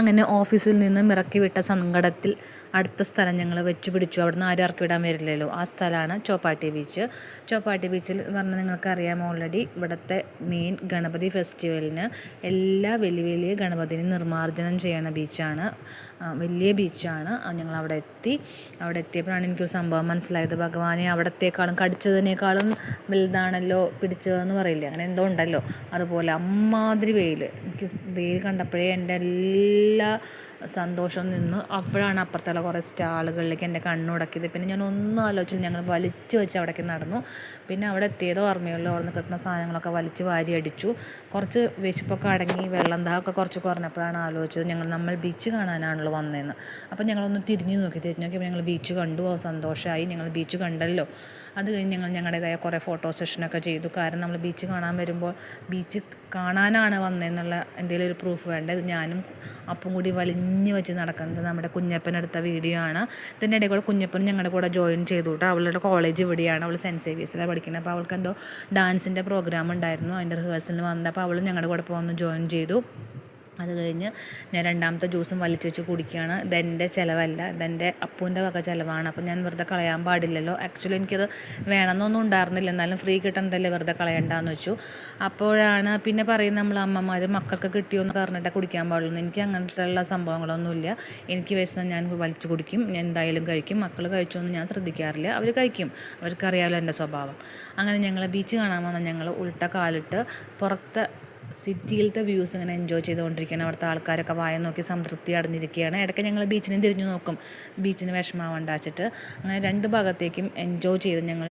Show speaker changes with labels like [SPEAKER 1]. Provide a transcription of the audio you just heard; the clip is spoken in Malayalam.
[SPEAKER 1] അങ്ങനെ ഓഫീസിൽ നിന്നും ഇറക്കി വിട്ട സങ്കടത്തിൽ അടുത്ത സ്ഥലം ഞങ്ങൾ വെച്ച് പിടിച്ചു. അവിടുന്ന് ആരും ഇറക്കി വിടാൻ വരില്ലല്ലോ. ആ സ്ഥലമാണ് ചോപ്പാട്ടി ബീച്ച്. ചോപ്പാട്ടി ബീച്ചിൽ പറഞ്ഞാൽ നിങ്ങൾക്കറിയാം ഓൾറെഡി ഇവിടുത്തെ മെയിൻ ഗണപതി ഫെസ്റ്റിവലിന് എല്ലാ വലിയ വലിയ ഗണപതിനെ നിർമ്മാർജ്ജനം ചെയ്യണ ബീച്ചാണ്. വലിയ ബീച്ചാണ്. ഞങ്ങളവിടെ എത്തി. അവിടെ എത്തിയപ്പോഴാണ് എനിക്കൊരു സംഭവം മനസ്സിലായത്. ഭഗവാനെ അവിടത്തേക്കാളും കടിച്ചതിനേക്കാളും വലുതാണല്ലോ പിടിച്ചതെന്ന് പറയില്ലേ, അങ്ങനെ എന്തോ ഉണ്ടല്ലോ. അതുപോലെ അമ്മാതിരി വെയിൽ. എനിക്ക് വെയിൽ കണ്ടപ്പോഴേ എൻ്റെ എല്ലാ സന്തോഷം നിന്ന്. അപ്പോഴാണ് അപ്പുറത്തുള്ള കുറേ സ്റ്റാളുകളിലേക്ക് എൻ്റെ കണ്ണുടക്കിയത്. പിന്നെ ഞാൻ ഒന്നും ആലോചിച്ചില്ല, ഞങ്ങൾ വലിച്ചു വെച്ച് അവിടേക്ക് നടന്നു. പിന്നെ അവിടെ എത്തിയതോ ഓർമ്മയുള്ളൂ. അവിടെ നിന്ന് കിട്ടുന്ന സാധനങ്ങളൊക്കെ വലിച്ച് വാരി അടിച്ചു. കുറച്ച് വിശപ്പൊക്കെ അടങ്ങി വെള്ളം ദാഹമൊക്കെ കുറച്ച് കുറഞ്ഞപ്പോഴാണ് ആലോചിച്ചത് നമ്മൾ ബീച്ച് കാണാനാണല്ലോ വന്നതെന്ന്. അപ്പോൾ ഞങ്ങളൊന്ന് തിരിഞ്ഞ് നോക്കിയപ്പോൾ ഞങ്ങൾ ബീച്ച് കണ്ടു. സന്തോഷമായി, ഞങ്ങൾ ബീച്ച് കണ്ടല്ലോ. അത് കഴിഞ്ഞ് ഞങ്ങൾ ഞങ്ങളുടേതായ കുറേ ഫോട്ടോ സെഷനൊക്കെ ചെയ്തു. കാരണം നമ്മൾ ബീച്ച് കാണാൻ വരുമ്പോൾ ബീച്ച് കാണാനാണ് വന്നതെന്നുള്ള എന്തെങ്കിലും ഒരു പ്രൂഫ് വേണ്ടത്. ഞാനും അപ്പം കൂടി വലിഞ്ഞ് വെച്ച് നടക്കുന്നത് നമ്മുടെ കുഞ്ഞപ്പനെടുത്ത വീഡിയോ ആണ്. ഇതിൻ്റെ ഇടയിൽ കൂടെ കുഞ്ഞപ്പൻ ഞങ്ങളുടെ കൂടെ ജോയിൻ ചെയ്തു കേട്ടോ. അവളുടെ കോളേജ് ഇവിടെയാണ്. അവൾ സെൻറ്റ് സേവിയേഴ്സിലാണ് പഠിക്കുന്നത്. അപ്പോൾ അവൾക്ക് എന്തോ ഡാൻസിൻ്റെ പ്രോഗ്രാം ഉണ്ടായിരുന്നു. അതിൻ്റെ റിഹേഴ്സലിന് വന്നത്. അപ്പോൾ അവൾ ഞങ്ങളുടെ കൂടെ വന്ന് ജോയിൻ ചെയ്തു. അത് കഴിഞ്ഞ് ഞാൻ രണ്ടാമത്തെ ജ്യൂസും വലിച്ചു വെച്ച് കുടിക്കുകയാണ്. ഇതെൻ്റെ ചിലവല്ല, ഇതെൻ്റെ അപ്പൂൻ്റെ വക ചിലവാണ്. അപ്പോൾ ഞാൻ വെറുതെ കളയാൻ പാടില്ലല്ലോ. ആക്ച്വലി എനിക്കത് വേണമെന്നൊന്നും ഉണ്ടായിരുന്നില്ല, എന്നാലും ഫ്രീ കിട്ടണതല്ലേ, വെറുതെ കളയണ്ടെന്ന് വെച്ചു. അപ്പോഴാണ് പിന്നെ പറയും നമ്മൾ അമ്മമാർ മക്കൾക്ക് കിട്ടിയോന്ന് പറഞ്ഞിട്ട് കുടിക്കാൻ പാടുള്ളൂ. എനിക്ക് അങ്ങനത്തെ ഉള്ള സംഭവങ്ങളൊന്നുമില്ല. എനിക്ക് വിശന്നാൽ ഞാൻ വലിച്ചു കുടിക്കും, ഞാൻ എന്തായാലും കഴിക്കും. മക്കൾ കഴിച്ചൊന്നും ഞാൻ ശ്രദ്ധിക്കാറില്ല, അവർ കഴിക്കും, അവർക്കറിയാമല്ലോ എൻ്റെ സ്വഭാവം. അങ്ങനെ ഞങ്ങൾ ബീച്ച് കാണാൻ വന്ന ഞങ്ങൾ ഉൾട്ട കാലിട്ട് പുറത്ത് സിറ്റിയിലത്തെ വ്യൂസ് ഇങ്ങനെ എൻജോയ് ചെയ്തുകൊണ്ടിരിക്കുകയാണ്. അവിടുത്തെ ആൾക്കാരൊക്കെ വായ നോക്കി സംതൃപ്തി അടഞ്ഞിരിക്കുകയാണ്. ഇടയ്ക്ക് ഞങ്ങൾ ബീച്ചിനെ തിരിഞ്ഞു നോക്കും, ബീച്ചിന് വിഷമാവണ്ട വെച്ചിട്ട്. അങ്ങനെ രണ്ട് ഭാഗത്തേക്കും എൻജോയ് ചെയ്ത് ഞങ്ങൾ